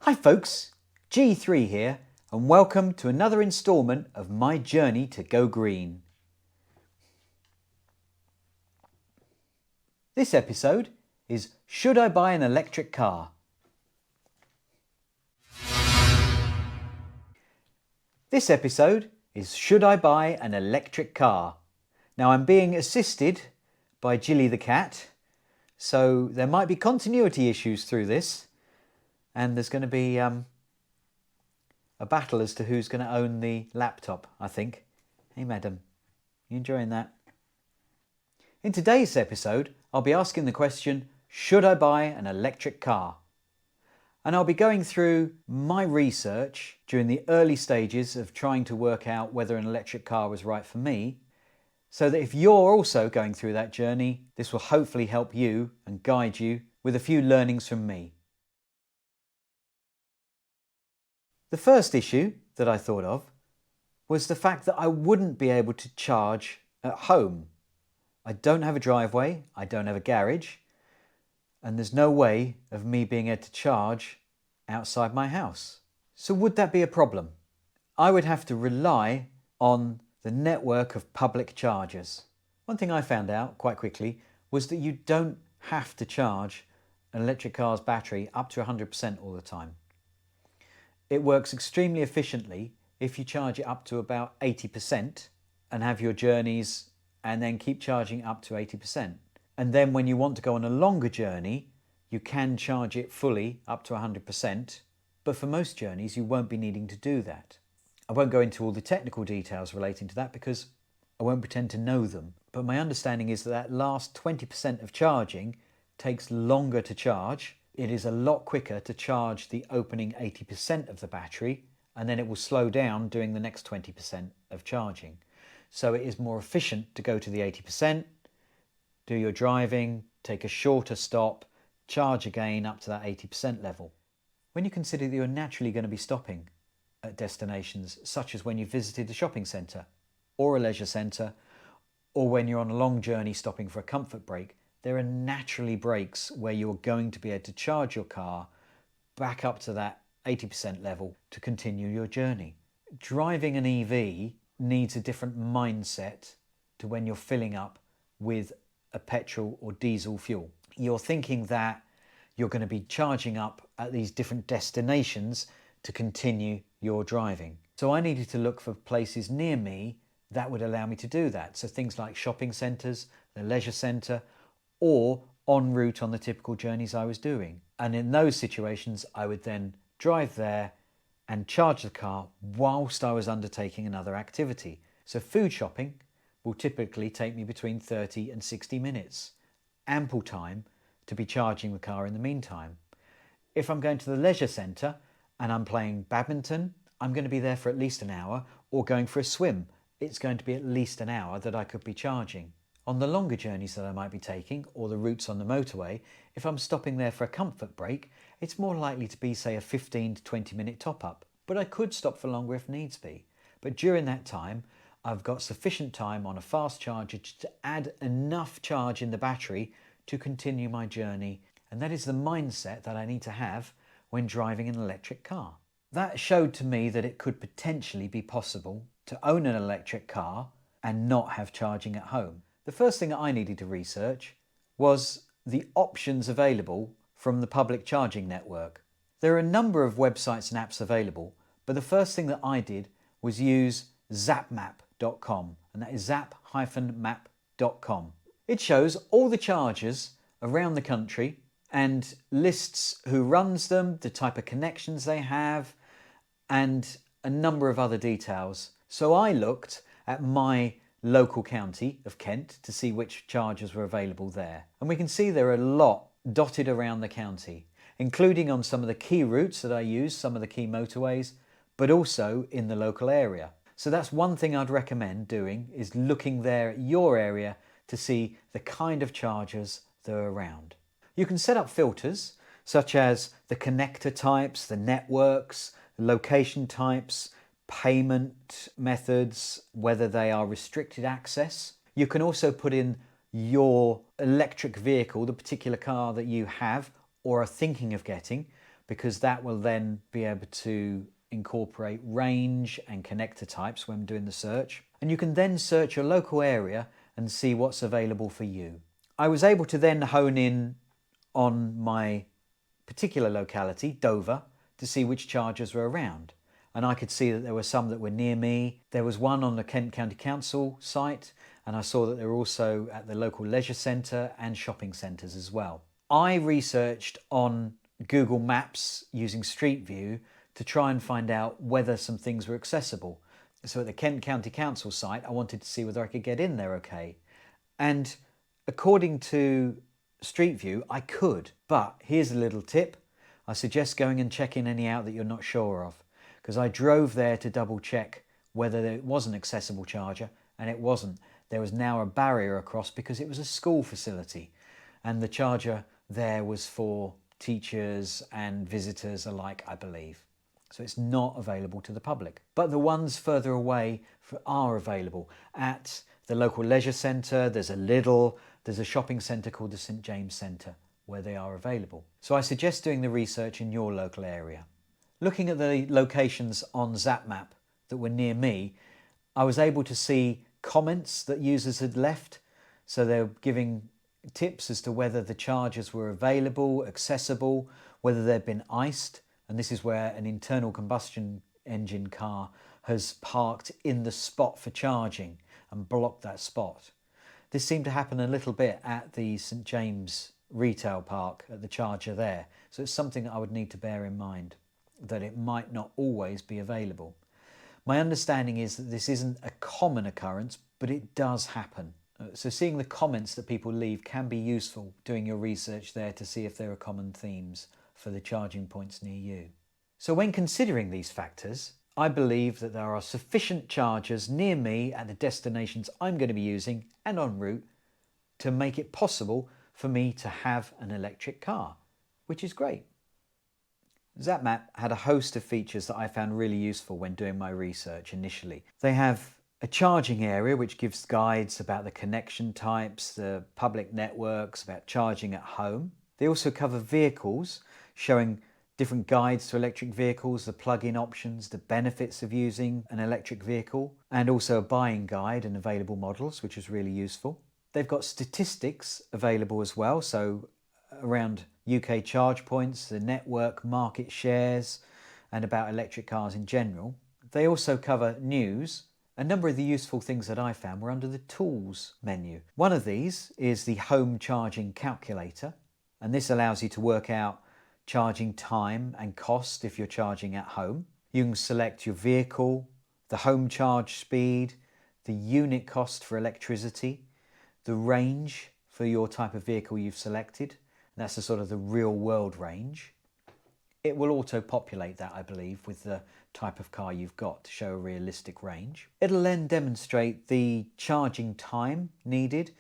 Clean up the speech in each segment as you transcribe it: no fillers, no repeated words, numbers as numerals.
Hi folks, G3 here and welcome to another instalment of my journey to go green. This episode is Should I Buy an Electric Car? This episode is Should I Buy an Electric Car? Now I'm being assisted by Jilly the cat, so there might be continuity issues through this and there's going to be a battle as to who's going to own the laptop, I think. Hey madam, you enjoying that? In today's episode, I'll be asking the question, should I buy an electric car? And I'll be going through my research during the early stages of trying to work out whether an electric car was right for me, so that if you're also going through that journey, this will hopefully help you and guide you with a few learnings from me. The first issue that I thought of was the fact that I wouldn't be able to charge at home. I don't have a driveway, I don't have a garage, and there's no way of me being able to charge outside my house. So would that be a problem? I would have to rely on the network of public chargers. One thing I found out quite quickly was that you don't have to charge an electric car's battery up to 100% all the time. It works extremely efficiently if you charge it up to about 80% and have your journeys and then keep charging up to 80%. And then when you want to go on a longer journey, you can charge it fully up to 100%, but for most journeys you won't be needing to do that. I won't go into all the technical details relating to that because I won't pretend to know them, but my understanding is that that last 20% of charging takes longer to charge. It is a lot quicker to charge the opening 80% of the battery, and then it will slow down doing the next 20% of charging. So it is more efficient to go to the 80%, do your driving, take a shorter stop, charge again up to that 80% level. When you consider that you're naturally going to be stopping at destinations such as when you visited a shopping centre or a leisure centre, or when you're on a long journey stopping for a comfort break, there are naturally breaks where you're going to be able to charge your car back up to that 80% level to continue your journey. Driving an EV needs a different mindset to when you're filling up with a petrol or diesel fuel. You're thinking that you're going to be charging up at these different destinations to continue your driving. So I needed to look for places near me that would allow me to do that. So things like shopping centres, the leisure centre, or en route on the typical journeys I was doing. And in those situations, I would then drive there and charge the car whilst I was undertaking another activity. So food shopping will typically take me between 30 and 60 minutes. Ample time to be charging the car in the meantime. If I'm going to the leisure centre and I'm playing badminton, I'm going to be there for at least an hour, or going for a swim. It's going to be at least an hour that I could be charging. On the longer journeys that I might be taking, or the routes on the motorway, if I'm stopping there for a comfort break, it's more likely to be, say, a 15 to 20 minute top-up. But I could stop for longer if needs be. But during that time, I've got sufficient time on a fast charger to add enough charge in the battery to continue my journey. And that is the mindset that I need to have when driving an electric car. That showed to me that it could potentially be possible to own an electric car and not have charging at home. The first thing that I needed to research was the options available from the public charging network. There are a number of websites and apps available, but the first thing that I did was use zapmap.com, and that is zap-map.com. It shows all the chargers around the country and lists who runs them, the type of connections they have, and a number of other details. So I looked at my local county of Kent to see which chargers were available there. And we can see there are a lot dotted around the county, including on some of the key routes that I use, some of the key motorways, but also in the local area. So that's one thing I'd recommend doing, is looking there at your area to see the kind of chargers that are around. You can set up filters such as the connector types, the networks, the location types, payment methods, whether they are restricted access. You can also put in your electric vehicle, the particular car that you have or are thinking of getting, because that will then be able to incorporate range and connector types when doing the search. And you can then search your local area and see what's available for you. I was able to then hone in on my particular locality, Dover, to see which chargers were around. And I could see that there were some that were near me. There was one on the Kent County Council site, and I saw that they were also at the local leisure centre and shopping centres as well. I researched on Google Maps using Street View to try and find out whether some things were accessible. So at the Kent County Council site, I wanted to see whether I could get in there okay. And according to Street View, I could. But here's a little tip. I suggest going and checking any out that you're not sure of, because I drove there to double check whether it was an accessible charger, and it wasn't. There was now a barrier across because it was a school facility, and the charger there was for teachers and visitors alike, I believe. So it's not available to the public. But the ones further away are available at the local leisure centre. There's a Lidl, there's a shopping centre called the St James Centre where they are available. So I suggest doing the research in your local area. Looking at the locations on Zap Map that were near me, I was able to see comments that users had left. So they're giving tips as to whether the chargers were available, accessible, whether they'd been iced. And this is where an internal combustion engine car has parked in the spot for charging and blocked that spot. This seemed to happen a little bit at the St James retail park at the charger there. So it's something that I would need to bear in mind, that it might not always be available. My understanding is that this isn't a common occurrence, but it does happen. So seeing the comments that people leave can be useful doing your research there to see if there are common themes for the charging points near you. So when considering these factors, I believe that there are sufficient chargers near me at the destinations I'm going to be using and en route to make it possible for me to have an electric car, which is great. Zap Map had a host of features that I found really useful when doing my research initially. They have a charging area which gives guides about the connection types, the public networks, about charging at home. They also cover vehicles, showing different guides to electric vehicles, the plug-in options, the benefits of using an electric vehicle, and also a buying guide and available models, which is really useful. They've got statistics available as well, so around UK charge points, the network market shares, and about electric cars in general. They also cover news. A number of the useful things that I found were under the Tools menu. One of these is the home charging calculator, and this allows you to work out charging time and cost if you're charging at home. You can select your vehicle, the home charge speed, the unit cost for electricity, the range for your type of vehicle you've selected. That's the sort of the real world range. It will auto-populate that, I believe, with the type of car you've got to show a realistic range. It'll then demonstrate the charging time needed,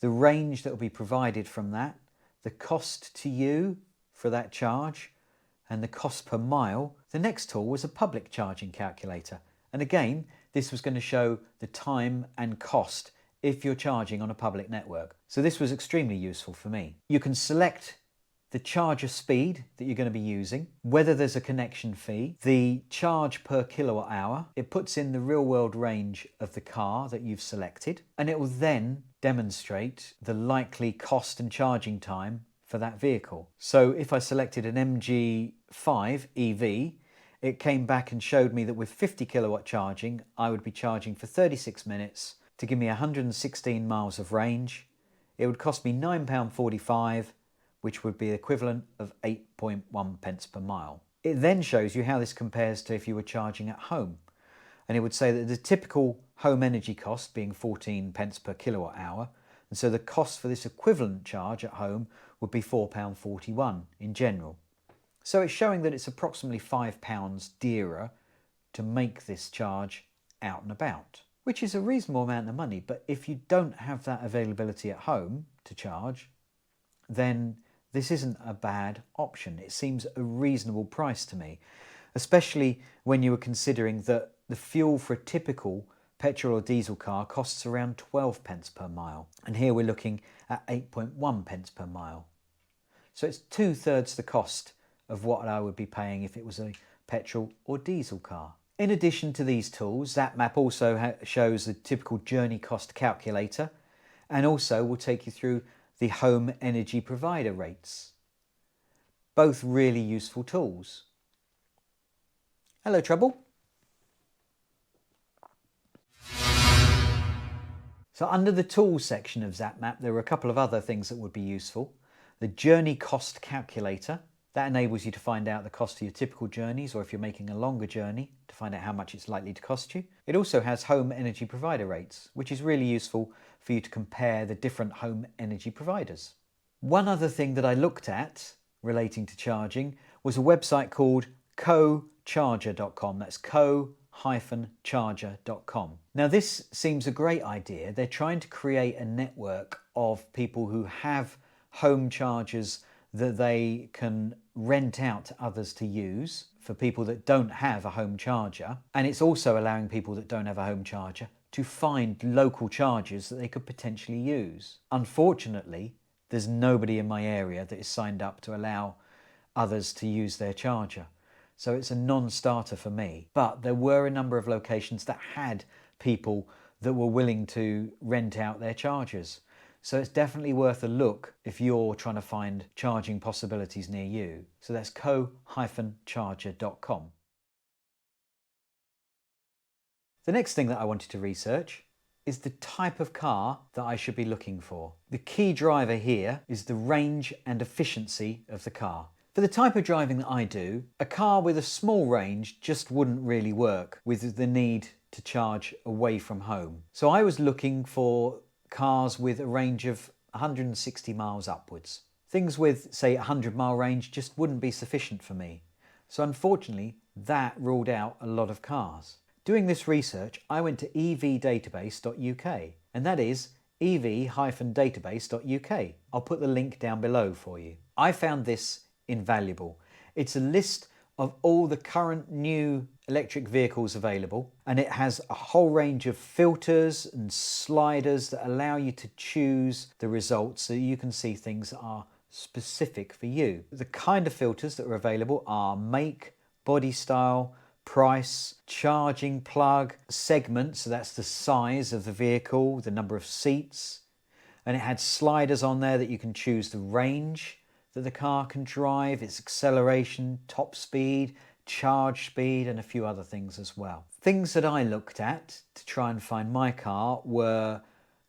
the range that will be provided from that, the cost to you for that charge, and the cost per mile. The next tool was a public charging calculator. And again, this was going to show the time and cost if you're charging on a public network. So this was extremely useful for me. You can select the charger speed that you're going to be using, whether there's a connection fee, the charge per kilowatt hour. It puts in the real world range of the car that you've selected, and it will then demonstrate the likely cost and charging time for that vehicle. So if I selected an MG5 EV, it came back and showed me that with 50 kilowatt charging, I would be charging for 36 minutes to give me 116 miles of range. It would cost me £9.45, which would be equivalent of 8.1 pence per mile. It then shows you how this compares to if you were charging at home. And it would say that the typical home energy cost being 14 pence per kilowatt hour, and so the cost for this equivalent charge at home would be £4.41 in general. So it's showing that it's approximately £5 dearer to make this charge out and about, which is a reasonable amount of money. But if you don't have that availability at home to charge, then this isn't a bad option. It seems a reasonable price to me, especially when you were considering that the fuel for a typical petrol or diesel car costs around 12 pence per mile. And here we're looking at 8.1 pence per mile. So it's 2/3 the cost of what I would be paying if it was a petrol or diesel car. In addition to these tools, Zap Map also shows the typical journey cost calculator and also will take you through the home energy provider rates. Both really useful tools. Hello, Trouble. So under the tools section of Zap Map, there are a couple of other things that would be useful. The journey cost calculator, that enables you to find out the cost of your typical journeys, or if you're making a longer journey, to find out how much it's likely to cost you. It also has home energy provider rates, which is really useful for you to compare the different home energy providers. One other thing that I looked at relating to charging was a website called cocharger.com. That's co-charger.com. Now this seems a great idea. They're trying to create a network of people who have home chargers that they can rent out to others to use for people that don't have a home charger. And it's also allowing people that don't have a home charger to find local chargers that they could potentially use. Unfortunately, there's nobody in my area that is signed up to allow others to use their charger. So it's a non-starter for me. But there were a number of locations that had people that were willing to rent out their chargers. So it's definitely worth a look if you're trying to find charging possibilities near you. So that's co-charger.com. The next thing that I wanted to research is the type of car that I should be looking for. The key driver here is the range and efficiency of the car. For the type of driving that I do, a car with a small range just wouldn't really work with the need to charge away from home. So I was looking for cars with a range of 160 miles upwards. Things with, say, a 100-mile range just wouldn't be sufficient for me. So unfortunately, that ruled out a lot of cars. Doing this research, I went to evdatabase.uk, and that is ev-database.uk. I'll put the link down below for you. I found this invaluable. It's a list of all the current new electric vehicles available, and it has a whole range of filters and sliders that allow you to choose the results so you can see things that are specific for you. The kind of filters that are available are make, body style, price, charging plug, segment, so that's the size of the vehicle, the number of seats, and it had sliders on there that you can choose the range that the car can drive, its acceleration, top speed, charge speed, and a few other things as well. Things that I looked at to try and find my car were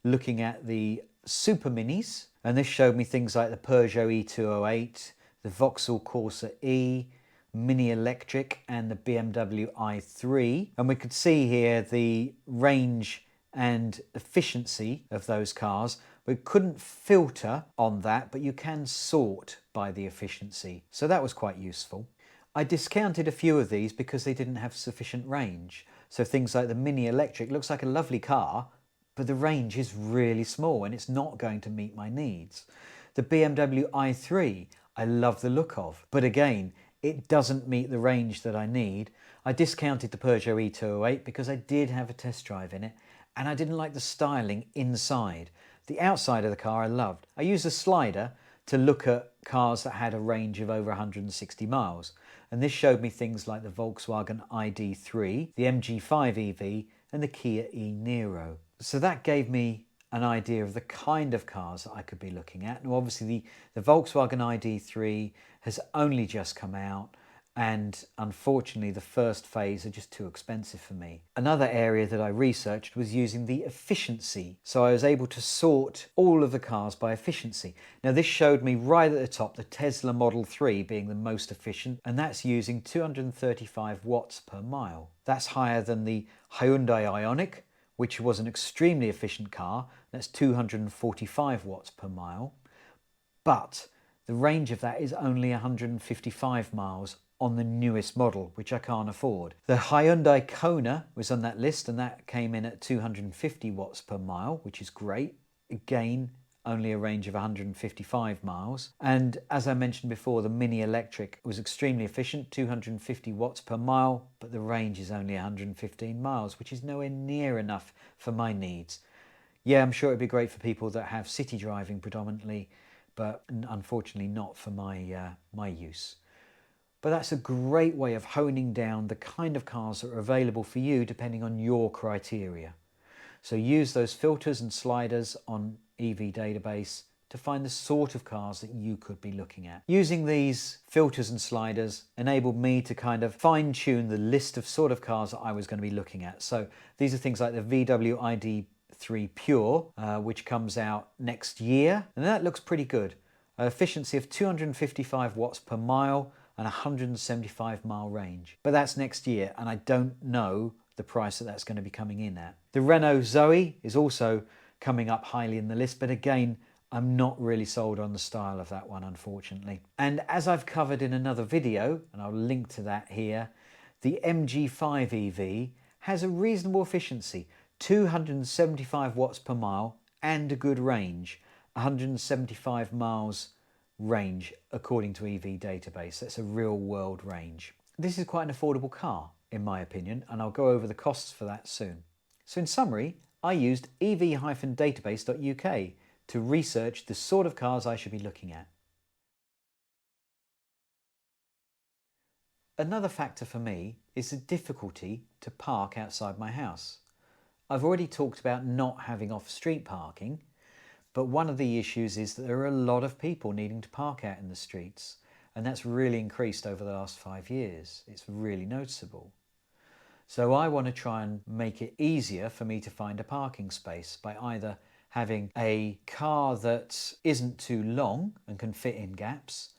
looking at the super minis, and this showed me things like the Peugeot E208, the Vauxhall Corsa E, Mini Electric, and the BMW i3. And we could see here the range and efficiency of those cars. We couldn't filter on that, but you can sort by the efficiency. So that was quite useful. I discounted a few of these because they didn't have sufficient range. So things like the Mini Electric looks like a lovely car, but the range is really small and it's not going to meet my needs. The BMW i3, I love the look of, but again, it doesn't meet the range that I need. I discounted the Peugeot E208 because I did have a test drive in it and I didn't like the styling inside. The outside of the car I loved. I used a slider to look at cars that had a range of over 160 miles. And this showed me things like the Volkswagen ID3, the MG5 EV, and the Kia e-Niro. So that gave me an idea of the kind of cars that I could be looking at. Now obviously the Volkswagen ID3 has only just come out, and unfortunately the first phase are just too expensive for me. Another area that I researched was using the efficiency. So I was able to sort all of the cars by efficiency. Now this showed me right at the top the Tesla Model 3 being the most efficient, and that's using 235 watts per mile. That's higher than the Hyundai Ioniq, which was an extremely efficient car. That's 245 watts per mile. But the range of that is only 155 miles on the newest model, which I can't afford. The Hyundai Kona was on that list, and that came in at 250 watts per mile, which is great. Again, only a range of 155 miles. And as I mentioned before, the Mini Electric was extremely efficient, 250 watts per mile, but the range is only 115 miles, which is nowhere near enough for my needs. Yeah, I'm sure it'd be great for people that have city driving predominantly, but unfortunately not for my use. But that's a great way of honing down the kind of cars that are available for you depending on your criteria. So use those filters and sliders on EV Database to find the sort of cars that you could be looking at. Using these filters and sliders enabled me to kind of fine-tune the list of sort of cars that I was going to be looking at. So these are things like the VW ID3 Pure, which comes out next year, and that looks pretty good. Efficiency of 255 watts per mile and 175 mile range. But that's next year, and I don't know the price that that's going to be coming in at. The Renault Zoe is also coming up highly in the list, but again, I'm not really sold on the style of that one, unfortunately. And as I've covered in another video, and I'll link to that here, the MG5 EV has a reasonable efficiency, 275 watts per mile and a good range, 175 miles range according to EV Database. That's a real world range. This is quite an affordable car in my opinion, and I'll go over the costs for that soon. So in summary, I used ev-database.uk to research the sort of cars I should be looking at. Another factor for me is the difficulty to park outside my house. I've already talked about not having off-street parking, but one of the issues is that there are a lot of people needing to park out in the streets, and that's really increased over the last 5 years. It's really noticeable. So I want to try and make it easier for me to find a parking space by either having a car that isn't too long and can fit in gaps,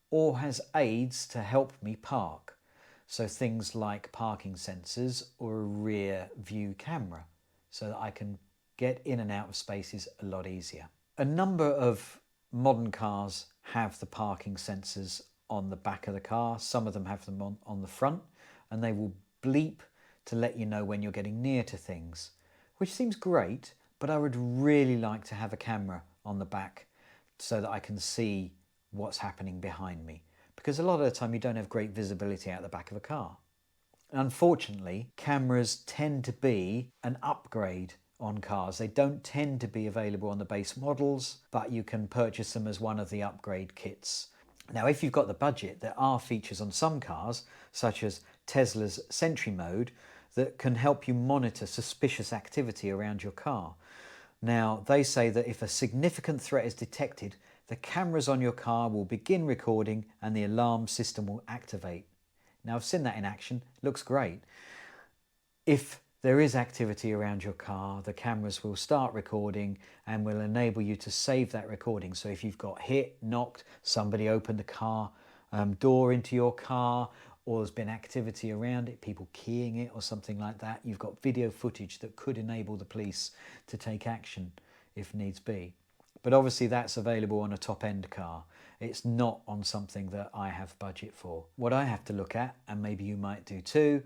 or has aids to help me park. So things like parking sensors or a rear view camera, so that I can get in and out of spaces a lot easier. A number of modern cars have the parking sensors on the back of the car. Some of them have them on the front, and they will bleep to let you know when you're getting near to things, which seems great, but I would really like to have a camera on the back so that I can see what's happening behind me, because a lot of the time you don't have great visibility out the back of a car. Unfortunately, cameras tend to be an upgrade on cars. They don't tend to be available on the base models, but you can purchase them as one of the upgrade kits. Now, if you've got the budget, there are features on some cars, such as Tesla's Sentry mode, that can help you monitor suspicious activity around your car. Now, they say that if a significant threat is detected, the cameras on your car will begin recording and the alarm system will activate. Now, I've seen that in action. It looks great. If there is activity around your car, the cameras will start recording and will enable you to save that recording. So if you've got hit, knocked, somebody opened the car door into your car, or there's been activity around it, people keying it or something like that, you've got video footage that could enable the police to take action if needs be. But obviously that's available on a top-end car. It's not on something that I have budget for. What I have to look at, and maybe you might do too,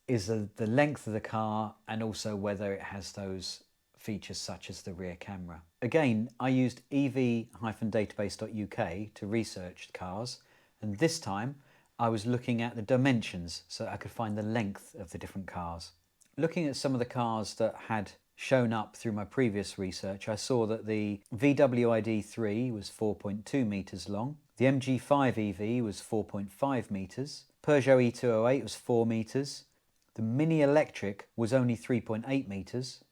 is the length of the car and also whether it has those features such as the rear camera. Again, I used ev-database.uk to research cars, and this time I was looking at the dimensions so that I could find the length of the different cars. Looking at some of the cars that had shown up through my previous research, I saw that the VW ID3 was 4.2 metres long, the MG5 EV was 4.5 metres, Peugeot E208 was 4 metres, the Mini Electric was only 3.8 metres,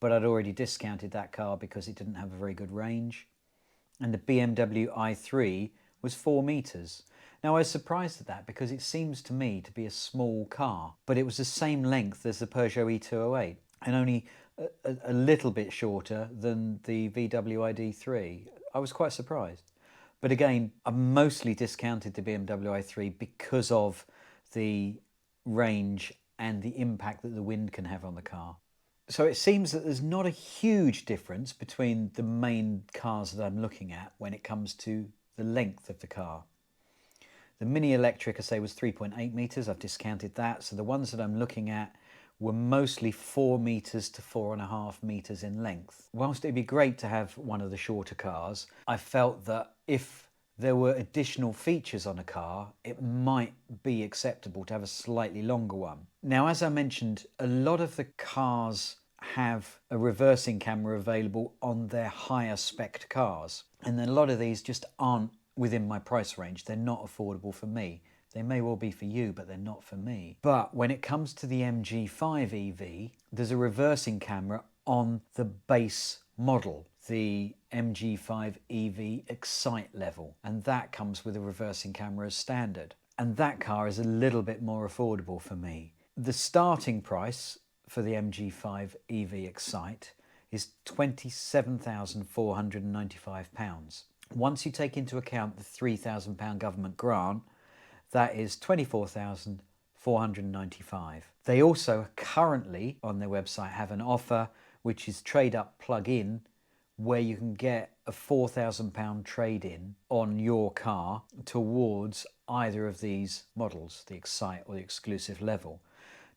but I'd already discounted that car because it didn't have a very good range, and the BMW i3 was 4 metres. Now I was surprised at that because it seems to me to be a small car, but it was the same length as the Peugeot E208 and only a little bit shorter than the VW ID3. I was quite surprised. But again, I mostly discounted the BMW i3 because of the range and the impact that the wind can have on the car. So it seems that there's not a huge difference between the main cars that I'm looking at when it comes to the length of the car. The Mini Electric, I say, was 3.8 metres. I've discounted that. So the ones that I'm looking at were mostly 4 metres to 4.5 metres in length. Whilst it'd be great to have one of the shorter cars, I felt that if there were additional features on a car, it might be acceptable to have a slightly longer one. Now, as I mentioned, a lot of the cars have a reversing camera available on their higher spec cars. And then a lot of these just aren't within my price range. They're not affordable for me. They may well be for you, but they're not for me. But when it comes to the MG5 EV, there's a reversing camera on the base model, the MG5 EV Excite level, and that comes with a reversing camera as standard. And that car is a little bit more affordable for me. The starting price for the MG5 EV Excite is £27,495. Once you take into account the £3,000 government grant, that is £24,495. They also currently on their website have an offer which is trade up plug-in, where you can get a £4,000 trade-in on your car towards either of these models, the Excite or the exclusive level.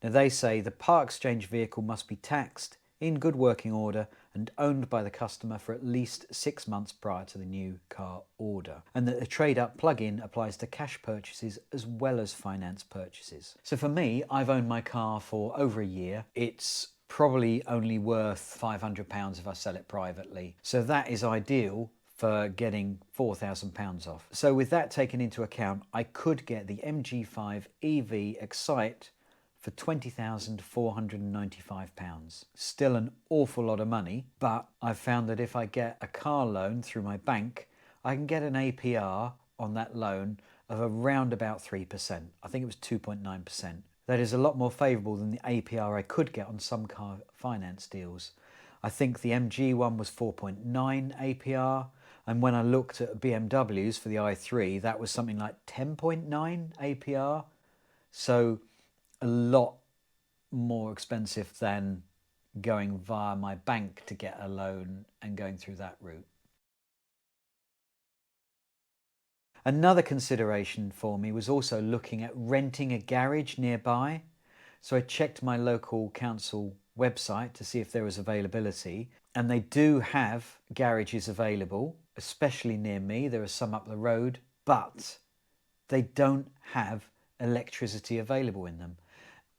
Now they say the part exchange vehicle must be taxed, in good working order and owned by the customer for at least 6 months prior to the new car order, and that the trade-up plug-in applies to cash purchases as well as finance purchases. So for me, I've owned my car for over a year. It's probably only worth £500 if I sell it privately. So that is ideal for getting £4,000 off. So with that taken into account, I could get the MG5 EV Excite for £20,495. Still an awful lot of money, but I've found that if I get a car loan through my bank, I can get an APR on that loan of around about 3%. I think it was 2.9%. That is a lot more favourable than the APR I could get on some car finance deals. I think the MG one was 4.9 APR, and when I looked at BMWs for the i3, that was something like 10.9 APR. So a lot more expensive than going via my bank to get a loan and going through that route. Another consideration for me was also looking at renting a garage nearby. So I checked my local council website to see if there was availability, and they do have garages available, especially near me. There are some up the road, but they don't have electricity available in them.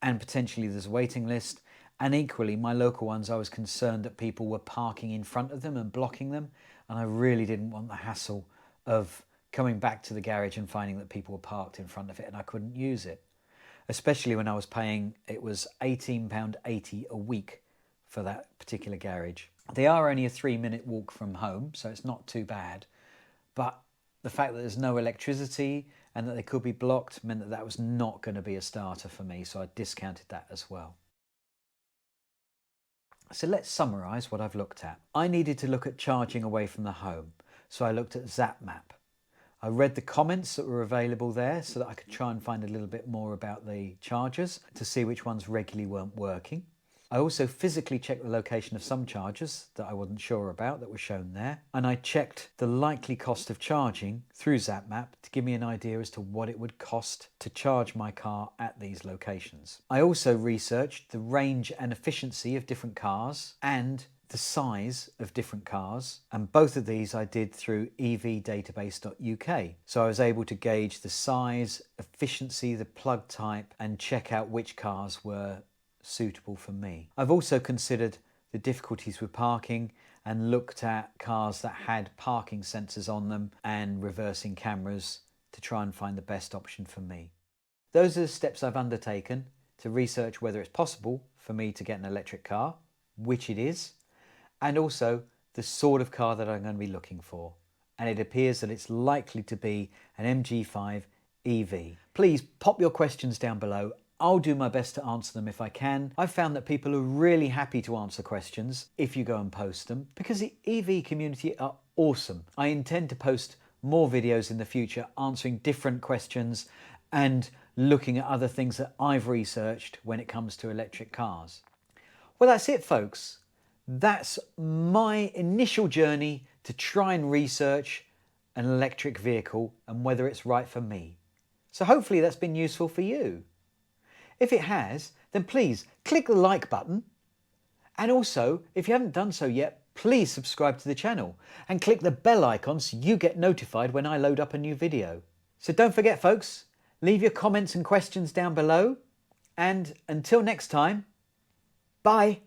And potentially there's a waiting list. And equally, my local ones, I was concerned that people were parking in front of them and blocking them. And I really didn't want the hassle of coming back to the garage and finding that people were parked in front of it and I couldn't use it. Especially when I was paying, it was £18.80 a week for that particular garage. They are only a 3-minute walk from home, so it's not too bad. But the fact that there's no electricity and that they could be blocked meant that that was not going to be a starter for me, so I discounted that as well. So let's summarise what I've looked at. I needed to look at charging away from the home, so I looked at Zap Map. I read the comments that were available there so that I could try and find a little bit more about the chargers to see which ones regularly weren't working. I also physically checked the location of some chargers that I wasn't sure about that were shown there, and I checked the likely cost of charging through Zap Map to give me an idea as to what it would cost to charge my car at these locations. I also researched the range and efficiency of different cars and the size of different cars, and both of these I did through evdatabase.uk. So I was able to gauge the size, efficiency, the plug type, and check out which cars were suitable for me. I've also considered the difficulties with parking and looked at cars that had parking sensors on them and reversing cameras to try and find the best option for me. Those are the steps I've undertaken to research whether it's possible for me to get an electric car, which it is, and also the sort of car that I'm going to be looking for. And it appears that it's likely to be an MG5 EV. Please pop your questions down below. I'll do my best to answer them if I can. I've found that people are really happy to answer questions if you go and post them, because the EV community are awesome. I intend to post more videos in the future answering different questions and looking at other things that I've researched when it comes to electric cars. Well, that's it, folks. That's my initial journey to try and research an electric vehicle and whether it's right for me. So hopefully that's been useful for you. If it has, then please click the like button. And also, if you haven't done so yet, please subscribe to the channel and click the bell icon so you get notified when I load up a new video. So don't forget, folks, leave your comments and questions down below. And until next time, bye.